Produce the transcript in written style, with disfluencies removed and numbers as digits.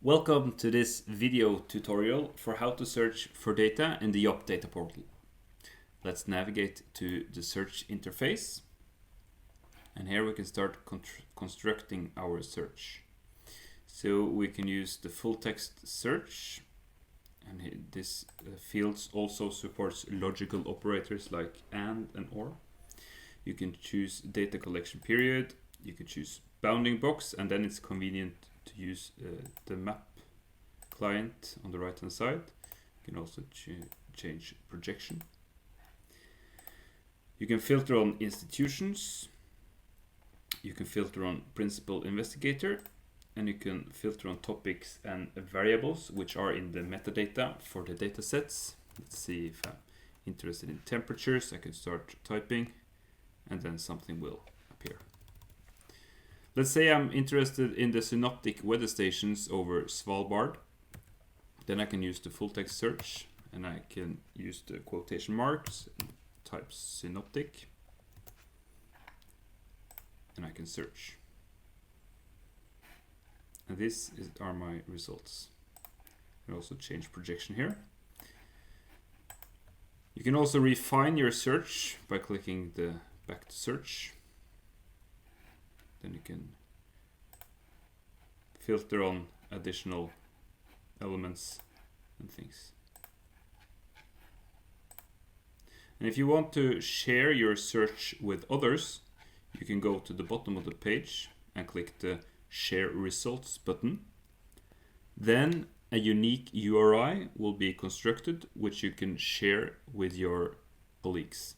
Welcome to this video tutorial for how to search for data in the YOPP Data Portal. Let's navigate to the search interface, and here we can start constructing our search. So we can use the full text search, and this field also supports logical operators like and or. You can choose data collection period, you can choose bounding box, and then it's convenient to use the map client on the right hand side. You can also change projection. You can filter on institutions, you can filter on principal investigator, and you can filter on topics and variables which are in the metadata for the datasets. Let's see if I'm interested in temperatures. I can start typing and then something will appear. Let's say I'm interested in the synoptic weather stations over Svalbard. Then I can use the full text search, and I can use the quotation marks and type synoptic, and I can search. And this are my results. I also change projection here. You can also refine your search by clicking the back to search. Then you can filter on additional elements and things. And if you want to share your search with others, you can go to the bottom of the page and click the Share Results button. Then a unique URI will be constructed, which you can share with your colleagues.